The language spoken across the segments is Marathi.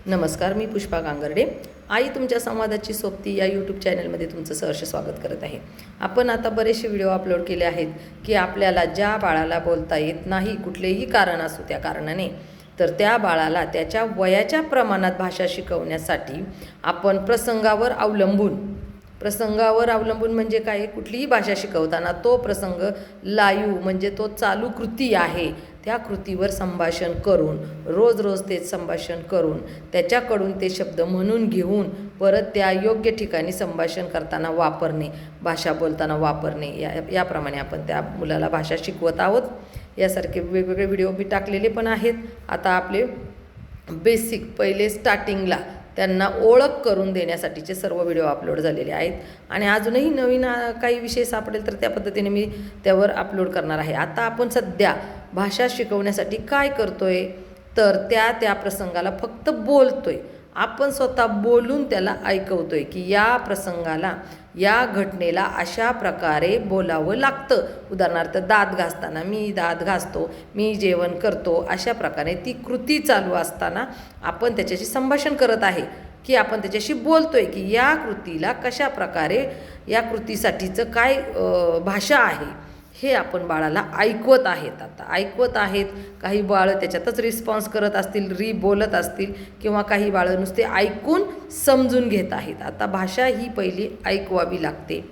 नमस्कार, मी पुष्पा गांगर्डे. आई तुमच्या संवादाची सोबती या यूट्यूब चॅनलमध्ये तुमचं सहर्ष स्वागत करत आहे. आपण आता बरेचसे व्हिडिओ अपलोड केले आहेत की आपल्याला ज्या बाळाला बोलता येत नाही, कुठलेही कारण असो त्या कारणाने, तर त्या बाळाला त्याच्या वयाच्या प्रमाणात भाषा शिकवण्यासाठी आपण प्रसंगावर अवलंबून म्हणजे काय, कुठलीही भाषा शिकवताना तो प्रसंग लाईव्ह म्हणजे तो चालू कृती आहे त्या कृतीवर संभाषण करून, रोज तेच संभाषण करून त्याच्याकडून ते शब्द म्हणून घेऊन परत त्या योग्य ठिकाणी संभाषण करताना वापरणे, भाषा बोलताना वापरणे, याप्रमाणे आपण त्या मुलाला भाषा शिकवत आहोत. यासारखे वेगवेगळे व्हिडिओ मी टाकलेले पण आहेत. आता आपले बेसिक पहिले स्टार्टिंगला त्यांना ओळख करून देण्यासाठीचे सर्व व्हिडिओ अपलोड झालेले आहेत आणि अजूनही नवीन काही विषय सापडेल तर त्या पद्धतीने मी त्यावर अपलोड करणार आहे. आता आपण सध्या भाषा शिकवण्यासाठी काय करतोय, तर त्या प्रसंगाला फक्त बोलतोय. आपण स्वतः बोलून त्याला ऐकवतोय की या प्रसंगाला, या घटनेला अशा प्रकारे बोलावं लागतं. उदाहरणार्थ दात घासताना मी दात घासतो, मी जेवण करतो, अशा प्रकारे ती कृती चालू असताना आपण त्याच्याशी संभाषण करत आहे की आपण त्याच्याशी बोलतोय की या कृतीला कशा प्रकारे, या कृतीसाठीचं काय भाषा आहे हे आपण बाळाला ऐकवत आहेत. आता ऐकवत आहेत. काही बाळं त्याच्यातच रिस्पॉन्स करत असतील, बोलत असतील, किंवा काही बाळं नुसते ऐकून समजून घेत आहेत. आता भाषा ही पहिली ऐकवावी लागते,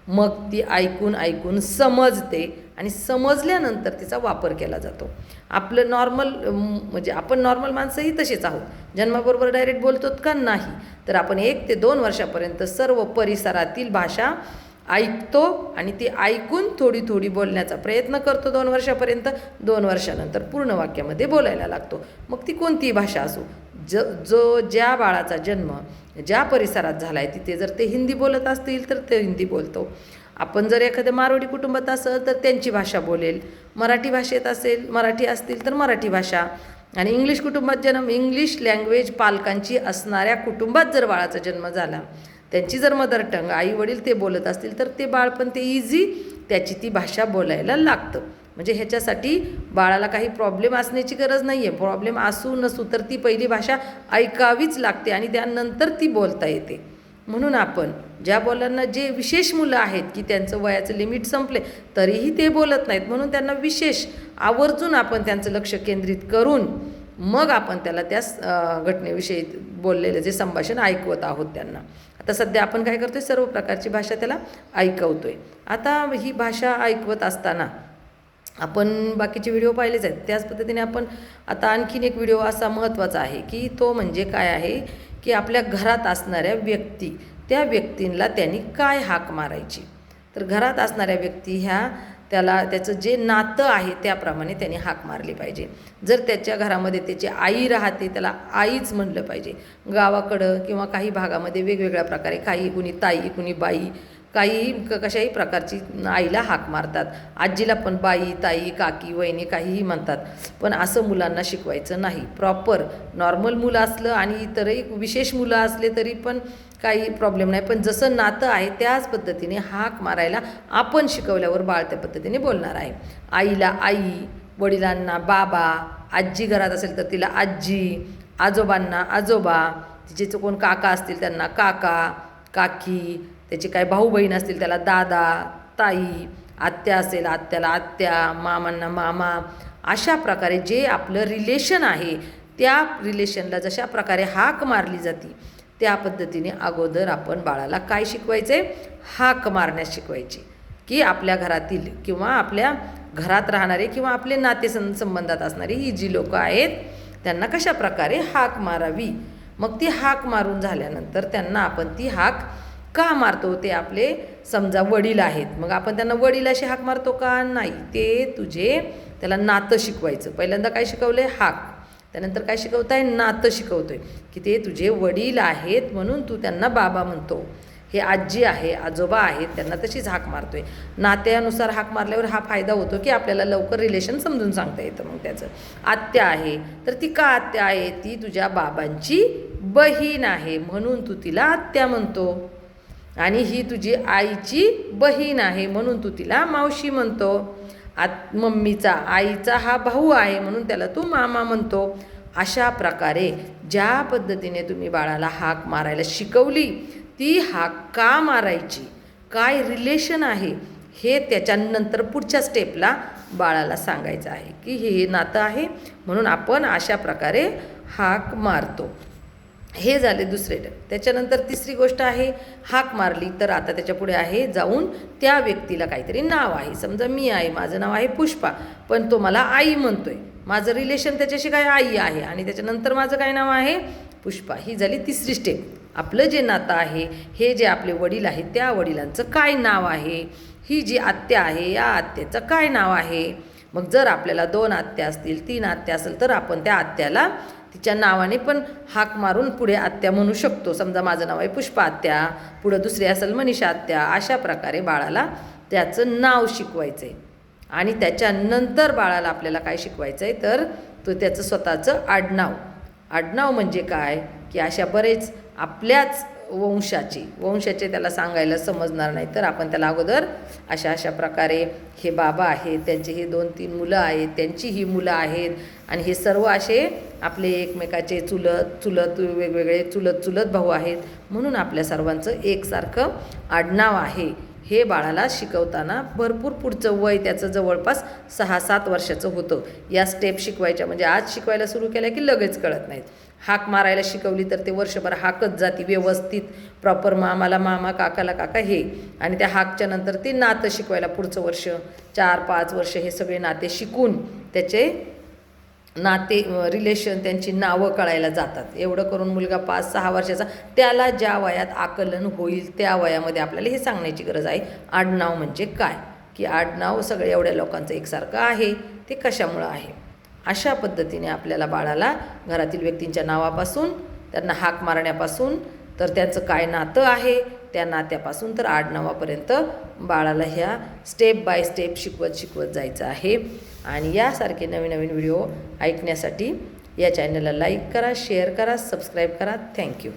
मग ती ऐकून समजते आणि समजल्यानंतर तिचा वापर केला जातो. आपलं नॉर्मल म्हणजे आपण नॉर्मल माणसंही तसेच आहोत. जन्माबरोबर डायरेक्ट बोलतो का नाही, तर आपण 1 ते 2 वर्षापर्यंत सर्व परिसरातील भाषा ऐकतो आणि ती ऐकून थोडी बोलण्याचा प्रयत्न करतो 2 वर्षापर्यंत. 2 वर्षानंतर पूर्ण वाक्यामध्ये बोलायला लागतो. मग ती कोणतीही भाषा असो. ज्या बाळाचा जन्म ज्या परिसरात झाला आहे तिथे जर ते हिंदी बोलत असतील तर ते हिंदी बोलतो. आपण जर एखाद्या मारवाडी कुटुंबात असेल तर त्यांची भाषा बोलेल. मराठी भाषेत असेल, मराठी असतील तर मराठी भाषा. आणि इंग्लिश कुटुंबात इंग्लिश लँग्वेज पालकांची असणाऱ्या कुटुंबात जर बाळाचा जन्म झाला, त्यांची जर मदर टंग आई वडील ते बोलत असतील तर ते बाळ पण ते इझी त्याची ती भाषा बोलायला लागतं. म्हणजे ह्याच्यासाठी बाळाला काही प्रॉब्लेम असण्याची गरज नाही आहे. प्रॉब्लेम असू नसू तर ती पहिली भाषा ऐकावीच लागते आणि त्यानंतर ती बोलता येते. म्हणून आपण ज्या मुलांना, जे विशेष मुलं आहेत की त्यांचं वयाचं लिमिट संपले तरीही ते बोलत नाहीत, म्हणून त्यांना विशेष आवर्जून आपण त्यांचं लक्ष केंद्रित करून मग आपण त्याला त्या घटनेविषयी बोललेलं जे संभाषण ऐकवत आहोत त्यांना. आता सध्या आपण काय करतोय, सर्व प्रकारची भाषा त्याला ऐकवतोय. आता ही भाषा ऐकवत असताना आपण बाकीचे व्हिडिओ पाहिलेच आहेत. त्याच पद्धतीने आपण आता आणखीन एक व्हिडिओ असा महत्त्वाचा आहे की तो म्हणजे काय आहे की आपल्या घरात असणाऱ्या व्यक्ती, त्या व्यक्तींना त्यांनी काय हाक मारायची. तर घरात असणाऱ्या व्यक्ती ह्या त्याचं जे नातं आहे त्याप्रमाणे त्याने हाक मारली पाहिजे. जर त्याच्या घरामध्ये त्याची आई राहते त्याला आईच म्हणलं पाहिजे. गावाकडं किंवा काही भागामध्ये वेगवेगळ्या प्रकारे, काही कुणी ताई, कुणी बाई, काही कशाही प्रकारची आईला हाक मारतात. आजीला पण बाई, ताई, काकी, वहिनी काहीही म्हणतात. पण असं मुलांना शिकवायचं नाही. प्रॉपर नॉर्मल मुलं असलं आणि इतरही विशेष मुलं असले तरी पण काही प्रॉब्लेम नाही. पण जसं नातं आहे त्याच पद्धतीने हाक मारायला आपण शिकवल्यावर बाळ त्या पद्धतीने बोलणार आहे. आईला आई, वडिलांना बाबा, आजी घरात असेल तर तिला आजी, आजोबांना आजोबा, तिचे कोण काका असतील त्यांना काका, काकी, त्याचे काय भाऊ बहीण असतील त्याला दादा, ताई, आत्या असेल आत्याला आत्या, मामांना मामा. अशा प्रकारे जे आपलं रिलेशन आहे त्या रिलेशनला जशा प्रकारे हाक मारली जाते त्या पद्धतीने अगोदर आपण बाळाला काय शिकवायचे, हाक मारण्यास शिकवायची. की आपल्या घरातील किंवा आपल्या घरात राहणारे किंवा आपले नातेसंबंधात असणारी ही जी लोकं आहेत त्यांना कशा प्रकारे हाक मारावी. मग ती हाक मारून झाल्यानंतर त्यांना आपण ती हाक का मारतो, ते आपले समजा वडील आहेत, मग आपण त्यांना वडील अशी हाक मारतो का, नाही. ते त्याला नातं शिकवायचं. पहिल्यांदा काय शिकवलंय, हाक. त्यानंतर काय शिकवताय, नातं शिकवतोय की ते तुझे वडील आहेत म्हणून तू त्यांना बाबा म्हणतो. हे आजी आहे, आजोबा आहेत, त्यांना तशीच हाक मारतोय. नात्यानुसार हाक मारल्यावर हा फायदा होतो की आपल्याला लवकर रिलेशन समजून सांगता येतं. मग त्याचं आत्या आहे तर ती का आत्या आहे, ती तुझ्या बाबांची बहीण आहे म्हणून तू तिला आत्या म्हणतो. आणि ही तुझी आईची बहीण आहे म्हणून तू तिला मावशी म्हणतो. मम्मीचा, आईचा हा भाऊ आहे म्हणून त्याला तू मामा म्हणतो. अशा प्रकारे ज्या पद्धतीने तुम्ही बाळाला हाक मारायला शिकवली, ती हाक का मारायची, काय रिलेशन आहे, हे त्याच्यानंतर पुढच्या स्टेपला बाळाला सांगायचं आहे की हे नातं आहे, म्हणून आपण अशा प्रकारे हाक मारतो. हे झाले दुसरे टप्पे. त्याच्यानंतर तिसरी गोष्ट आहे, हाक मारली तर आता त्याच्या पुढे आहे जाऊन त्या व्यक्तीला काहीतरी नाव आहे. समजा मी आहे, माझं नाव आहे पुष्पा, पण तो मला आई म्हणतोय, माझं रिलेशन त्याच्याशी काय आई आहे, आणि त्याच्यानंतर माझं काय नाव आहे पुष्पा. ही झाली तिसरी स्टेप. आपलं जे नातं आहे, हे जे आपले वडील आहेत त्या वडिलांचं काय नाव आहे, ही जी आत्या आहे या आत्याचं काय नाव आहे. मग जर आपल्याला 2 आत्या असतील, 3 आत्या असेल, तर आपण त्या आत्याला तिच्या नावाने पण हाक मारून पुढे आत्या म्हणू शकतो. समजा माझं नाव आहे पुष्पा आत्या, पुढं दुसरी असेल मनीषा आत्या. अशा प्रकारे बाळाला त्याचं नाव शिकवायचं आहे. आणि त्याच्यानंतर बाळाला आपल्याला काय शिकवायचं आहे, तर तो त्याचं स्वतःचं आडनाव. आडनाव म्हणजे काय, की अशा बरेच आपल्याच वंशाचे त्याला सांगायला समजणार नाही, तर आपण त्याला अगोदर अशा प्रकारे हे बाबा आहेत, त्यांचे हे 2-3 मुलं आहेत, त्यांची ही मुलं आहेत, आणि हे सर्व असे आपले एकमेकाचे चुलत वेगवेगळे चुलत भाऊ आहेत, म्हणून आपल्या सर्वांचं एकसारखं आडनाव आहे. हे बाळाला शिकवताना भरपूर पुढचं वय त्याचं जवळपास 6-7 वर्षाचं होतं. या स्टेप शिकवायच्या, म्हणजे आज शिकवायला सुरू केल्या की लगेच कळत नाहीत. हाक मारायला शिकवली तर ते वर्षभर हाकच जाती व्यवस्थित, प्रॉपर मामाला मामा, काकाला काका हे, आणि त्या हाकच्या नंतर ते नातं शिकवायला पुढचं वर्ष 4-5 वर्ष हे सगळे नाते शिकून त्याचे नाते रिलेशन त्यांची नावं कळायला जातात. एवढं करून मुलगा 5-6 वर्षाचा, त्याला ज्या वयात आकलन होईल त्या वयामध्ये आपल्याला हे सांगण्याची गरज आहे आडनाव म्हणजे काय, की आडनाव सगळं एवढ्या लोकांचं एकसारखं आहे, ते कशामुळं आहे. अशा पद्धतीने आपल्याला बाळाला घरातील व्यक्तींच्या नावापासून, त्यांना हाक मारण्यापासून, तर त्यांचं काय नातं आहे त्या नात्यापासून तर आडनावापर्यंत बाळाला ह्या स्टेप बाय स्टेप शिकवत जायचं आहे. आणि यासारखे नवीन व्हिडिओ ऐकण्यासाठी या चॅनलला लाईक करा, शेअर करा, सबस्क्राईब करा. थँक्यू.